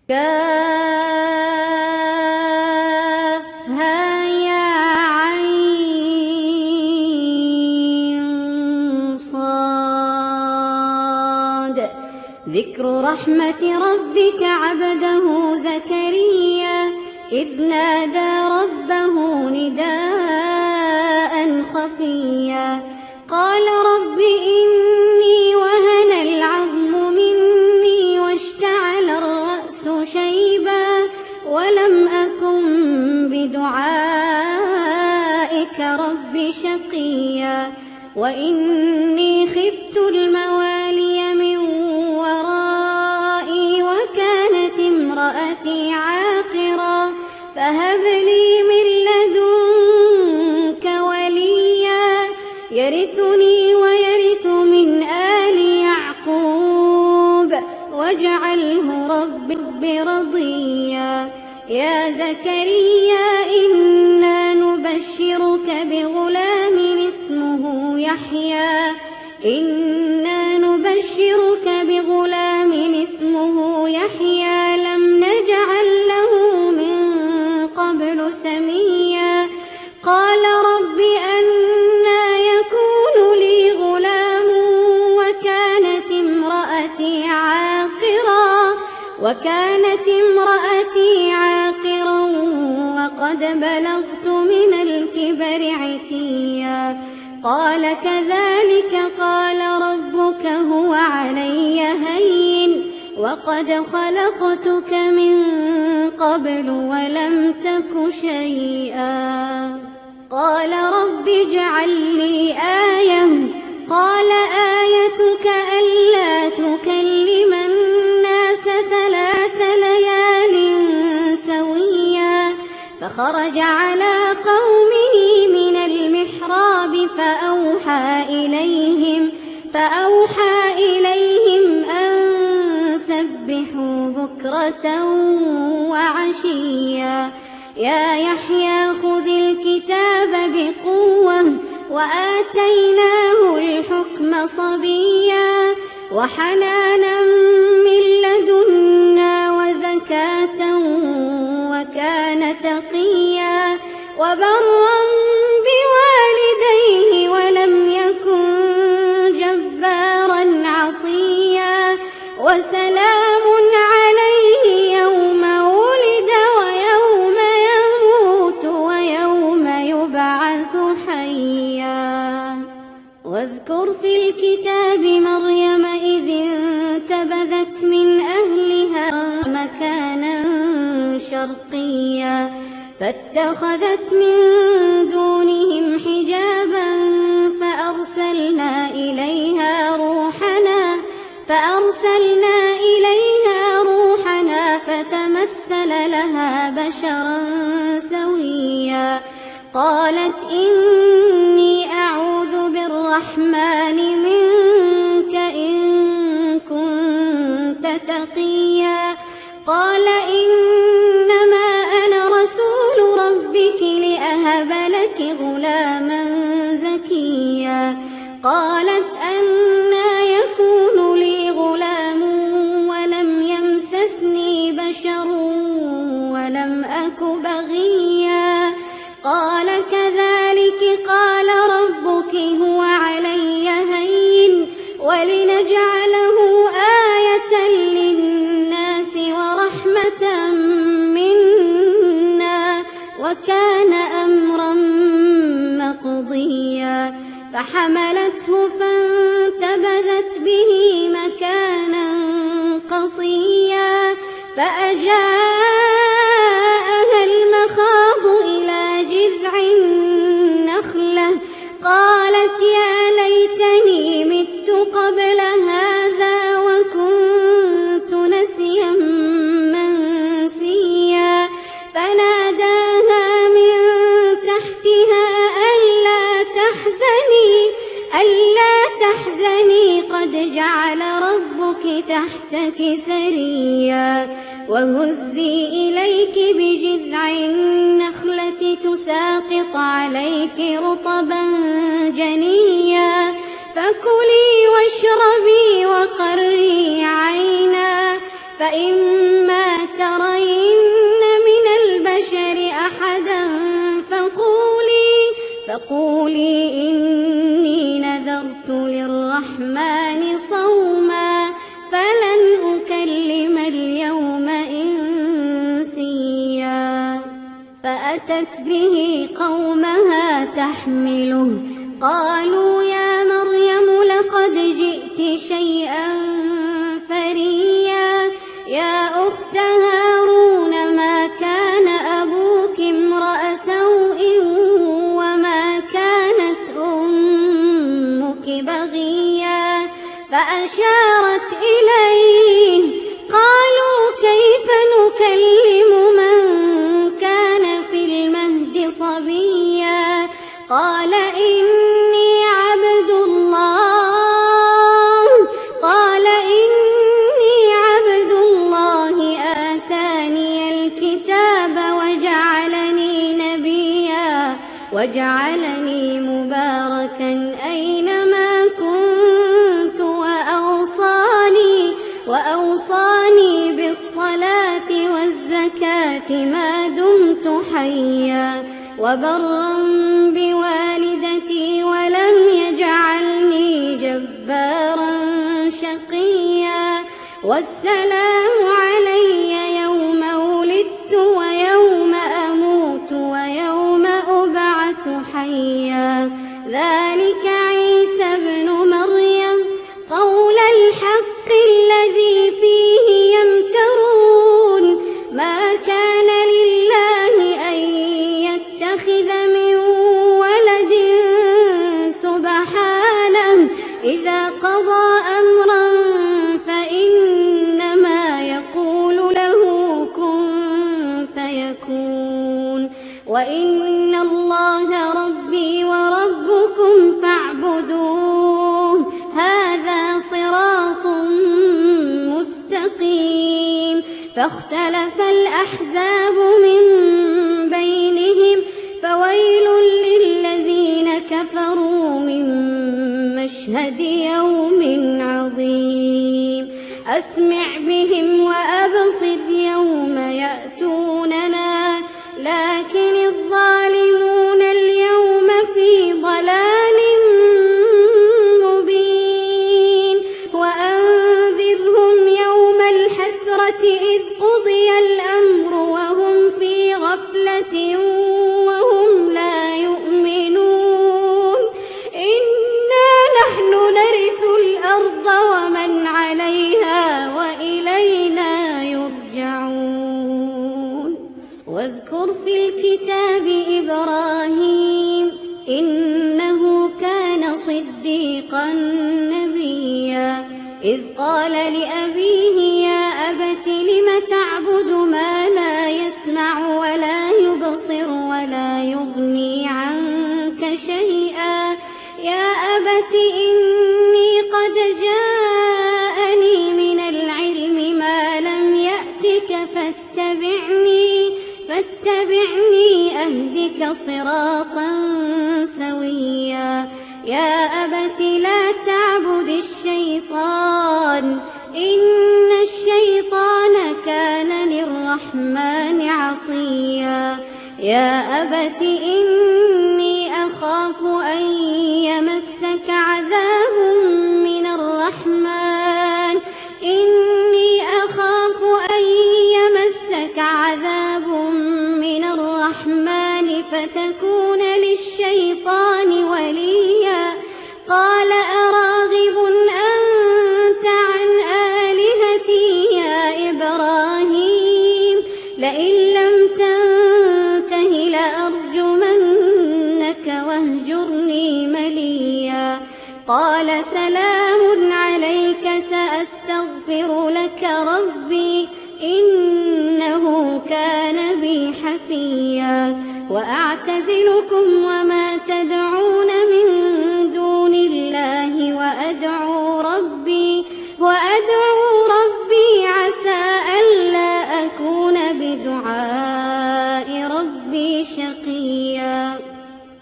كافها يا عين صاد. ذكر رحمة ربك عبده زكريا إذ نادى ربه نداء خفيا قال رب إني وهن العظم مني واشتعل الرأس شيبا ولم أكن بدعائك رب شقيا وإني خفت الموالي من ورائي وكانت امرأتي عاقرا فهب لي من لدنك وليا يرثني ويرث من آل يعقوب واجعله رب رضيا. يا زكريا إنا نبشرك بغلام اسمه يحيى لم نجعل له من قبل سميا. قال رب أنى يكون لي غلام وكانت امرأتي عاقرا وقد بلغت من الكبر عتيا. قال كذلك قال ربك هو علي هين وقد خلقتك من قبل ولم تك شيئا. قال رب اجعل لي آية قال آيتك ألا تكلم الناس 3 ليال سويا. فخرج على قومه من المحراب فأوحى إليهم أن سبحوا بكرة وعشيا. يا يحيى خذ الكتاب بقوة وآتيناه الحكم صبيا وحنانا من لدنا وزكاة وكان تقيا وبرا بوالديه ولم يكن جبارا عصيا. وسلام عليه يوم ولد ويوم يموت ويوم يبعث حيا. واذكر في الكتاب مريم إذ انتبذت من أهلها مكانا شرقيا فاتخذت من دونهم حجابا فأرسلنا إليها روحنا فتمثل لها بشرا سويا. قالت إني أعوذ بالرحمن منك إن كنت تقيا. قال إنما أنا رسول ربك لأهب لك غلاما زكيا. قالت أنى يكون لي غلام ولم يمسسني بشر ولم أك بغيا. قال كذلك قال ربك هو علي هين ولنجعله آية للناس ورحمة منا وكان أمرا مقضيا. فحملته فانتبذت به مكانا قصيا فأجاءها المخاض إلى جذع النخلة قالت يا ليتني مت قبل هذا وكنت نسيا منسيا. فناداها من تحتها ألا تحزني قد جعل ربك تحتك سريا. وهزي إليك بجذع النخلة تساقط عليك رطبا جنيا. فكلي واشربي وقري عينا فإما ترين من البشر أحدا فقولي إني نذرت للرحمن صوما فلن أكلم اليوم إنسيا. فأتت به قومها تحمله قالوا يا مريم لقد جئت شيئا فريا يا أخت هارون ما كان أبوك امرأ سوء وما كانت أمك بغيا. فأشارت إليه قالوا كيف نكلم من كان في المهد صبيا قال إني عبد الله آتاني الكتاب وجعلني نبيا وجعلني مباركا أينما كنت وأوصاني بالصلاة والزكاة ما دمت حيا وبرا بوالدتي ولم يجعلني جبارا شقيا. والسلام علي يوم ولدت ويوم أموت ويوم أبعث حيا. ذلك عيسى ابن مريم قول الحق الذي فيه يمترون ما كان لله أن يتخذ من ولد سبحانه إذا قضى أمرا فإنما يقول له كن فيكون. وإن الله ربي وربكم فاعبدوه هذا صراط مستقيم. فاختلف الأحزاب من بينهم فويل للذين كفروا من مشهد يوم عظيم. أسمع بهم وأبصر يوم يأتوننا لكن الظالمون اليوم في ضلال مبين. وأنذرهم يوم الحسرة إذ قضي الأمر وهم في غفلة وهم لا يؤمنون. إنا نحن نرث الأرض ومن عليها وإلينا يرجعون. واذكر في الكتاب إبراهيم إنه كان صديقا نبيا إذ قال لأبيه يا أبت لم تعبد ما لا يسمع ولا يبصر ولا يغني عنك شيئا يا أبت إني قد جاءني من العلم ما لم يأتك فاتبعني أهدك صراطا سويا. يا أبت لا تعبد الشيطان إن الشيطان كان للرحمن عصيا. يا أبت إني أخاف أن يمسك عذاب من الرحمن فتكون للشيطان وليا. قال أراغب أنت عن آلهتي يا إبراهيم لئن لم تنته لأرجمنك واهجرني مليا. قال سلام عليك سأستغفر لك ربي إنه كان بي حفيا. وأعتزلكم وما تدعون من دون الله وأدعو ربي عسى ألا أكون بدعاء ربي شقيا.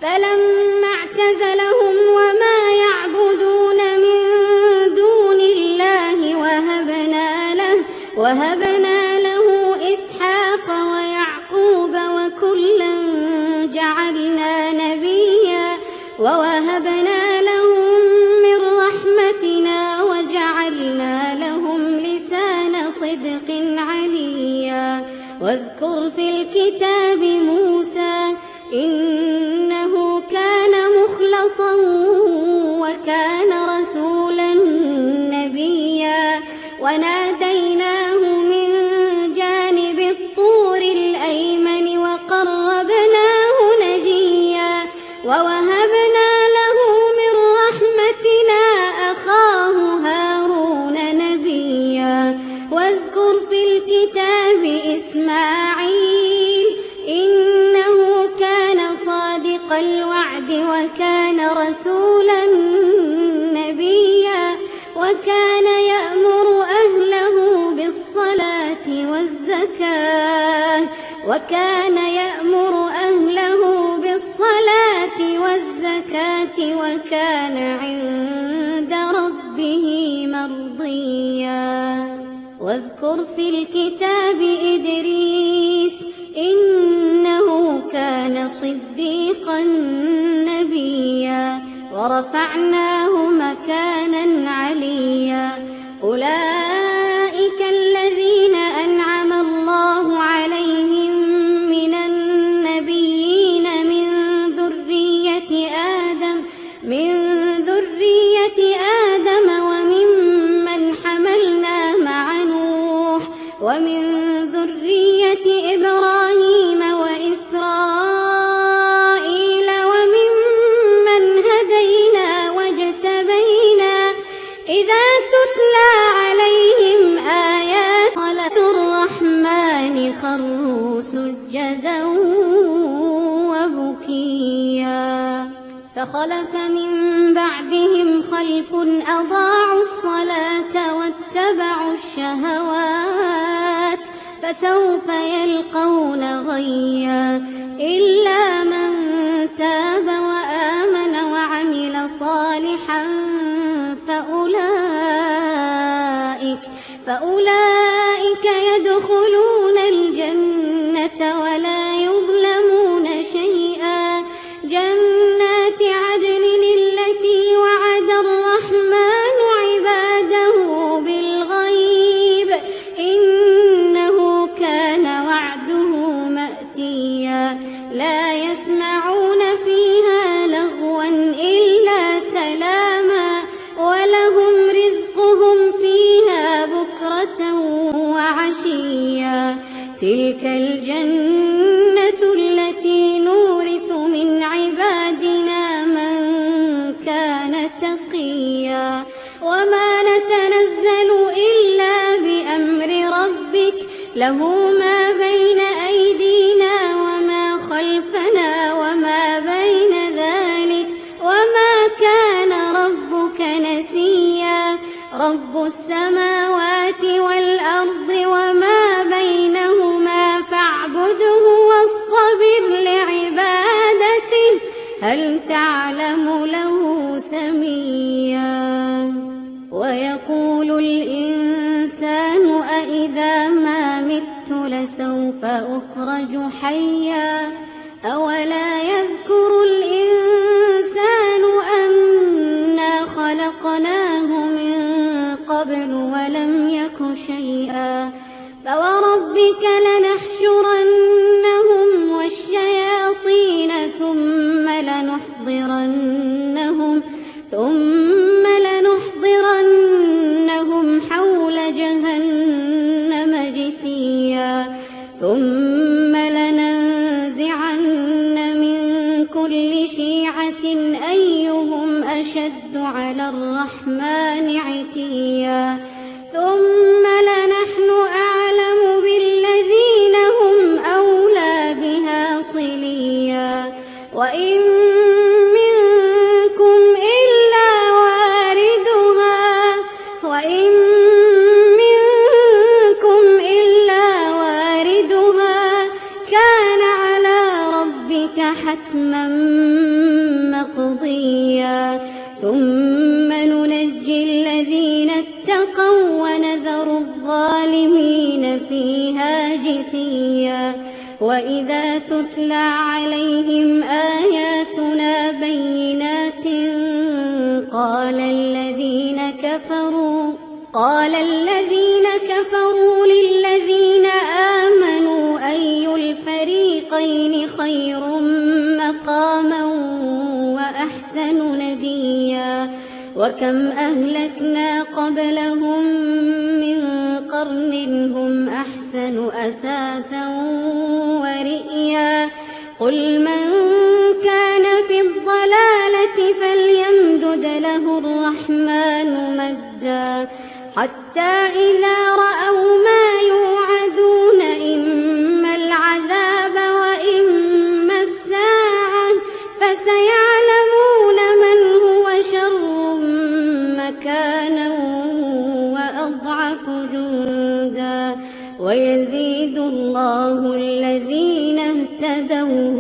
فلما اعتزلهم وما يعبدون من دون الله وهبنا ووهبنا لهم من رحمتنا وجعلنا لهم لسان صدق عليا. واذكر في الكتاب موسى إنه كان مخلصا وكان رسولا نبيا. وناديناه من جانب الطور الأيمن وقربناه نجيا. ووهبنا له من رحمتنا أخاه هارون نبيا. واذكر في الكتاب إسماعيل إنه كان صادق الوعد وكان رسولا نبيا. وكان يأمر أهله بالصلاة والزكاة وكان عند ربه مرضيا. واذكر في الكتاب إدريس إنه كان صديقا نبيا. ورفعناه مكانا عليا. أولئك الذين أنعم الله عليهم من النبيين من ذرية آدم وممن حملنا مع نوح ومن ذرية إبراهيم وإسرائيل وممن هدينا واجتبينا. إذا تتلى عليهم آيات الرحمن خروا سجدا وبكيا. فخلف من بعدهم خلف أضاعوا الصلاة واتبعوا الشهوات فسوف يلقون غيا. إلا من تاب وآمن وعمل صالحا فأولئك يدخلون الجنة ولا يظلمون شيئا. جنات عدن التي وعد الرحمن عباده بالغيب إنه كان وعده مأتيا. لا يسمعون فيها لغوا إلا سلاما ولهم رزقهم فيها بكرة وعشيا. تلك الجنة التي نورث من عبادنا من كان تقيا. وما نتنزل إلا بأمر ربك له ما بين أيدينا وما خلفنا وما بين ذلك وما كان ربك نسيا. رب السماوات والأرض وما بينهما فاعبده واصطبر لعبادته هل تعلم له سميا. ويقول الإنسان أإذا ما مت لسوف أخرج حيا. أولا يذكر الإنسان أنا خلقناه من قبل ولم يك شيئا. فوربك لنحشرنهم والشياطين ثم لنحضرنهم حول جهنم جثيا. ثم لننزعن من كل شيعة أيهم أشد على الرحمن عتيا. ثم لنحن أعلم بالذين هم أولى بها صليا. وإن منكم إلا واردها كان على ربك حتما مقضيا. ثم ننجي الذين اتقوا ونذر الظالمين الظالمين فيها جثيا وإذا تتلى عليهم آياتنا بينات قال الذين كفروا للذين آمنوا أي الفريقين خير مقاما وأحسن نديا وكم أهلكنا قبلهم من قرن هم أحسن أثاثا ورئيا قل من كان في الضلالة فليمدد له الرحمن مدا حتى إذا رأوا ما يوعدون إما العذاب وإما الساعة فسيعلمون من هو شر مكانا وأضعف جندا ويزيد الله الذين اهتدوا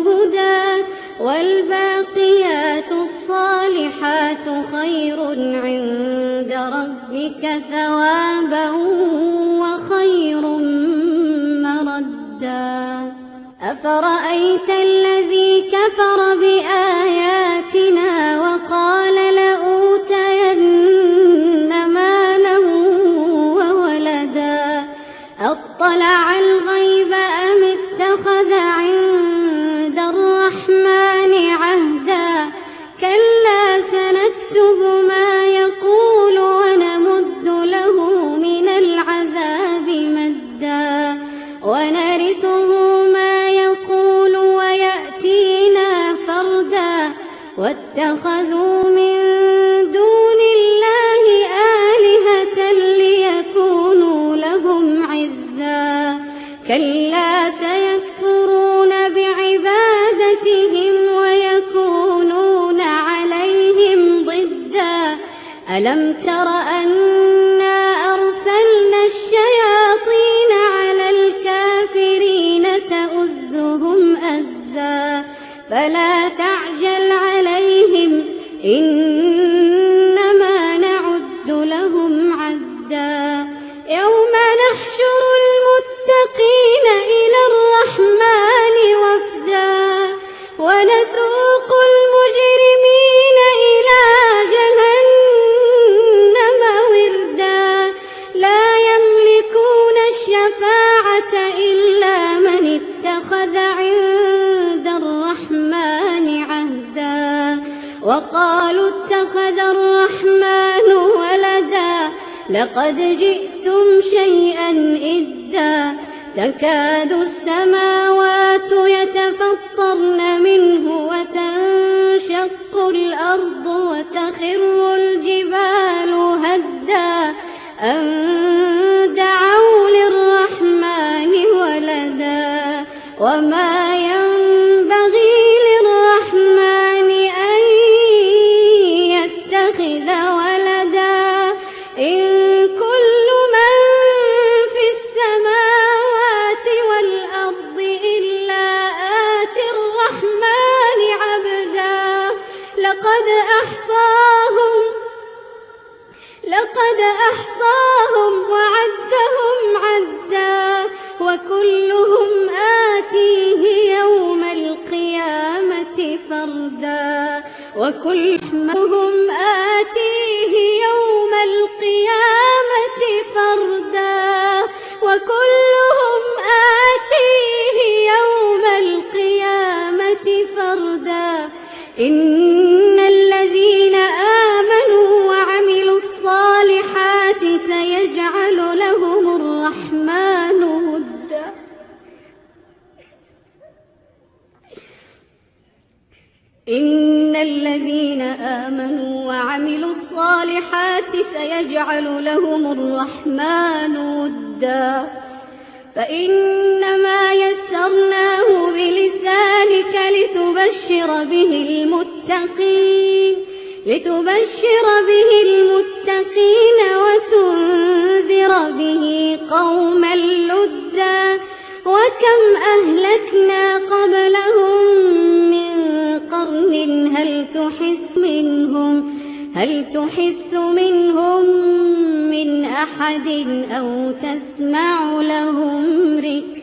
هدى والباقيات الصالحات خير عند ربك ثوابا وخير مردا أفرأيت الذي كفر بآياتنا وقال لأوتين مالا وولدا أطلع الغيب أم اتخذ عند الرحمن عهدا كلا سنكتب ما يقول ونمد له من العذاب مدا ونرثه ما يقول ويأتينا فردا واتخذوا من دون الله آلهة ليكونوا لهم عزا كلا سيكفرون بعبادتهم ويكونون عليهم ضدا ألم تر أنا أرسلنا الشياطين على الكافرين تؤزهم أزا فلا تعجل عليهم إنما نعد لهم عدا يوم نحشر المتقين إلى الرحمن وفدا ونسوق المجرمين إلى جهنم وردا لا يملكون الشفاعة إلا من اتخذ عند الرحمن عهدا وقالوا اتخذ الرحمن ولدا لقد جئتم شيئا إدا تكاد السماوات يتفطرن منه وتنشق الأرض وتخر الجبال هدا أن دعوا للرحمن ولدا وما ينبغي للرحمن أن يتخذ ولدا إن كل من في السماوات والأرض إلا آتي الرحمن عبدا لقد أحصاهم وعدهم عدا وكلهم آتيه يوم القيامة فردا وكلهم آتيه يوم القيامة فردا وكلهم آتيه يوم القيامة فردا إن الذين آمنوا وعملوا الصالحات سيجعل لهم الرحمن ودا إن الذين آمنوا وعملوا الصالحات سيجعل لهم الرحمن ودا فإنما يسرناه بلسانك لتبشر به المتقين وتنذر به قوما لدا وكم أهلكنا قبلهم من قرن هل تحس منهم من أحد أو تسمع لهم ركزا.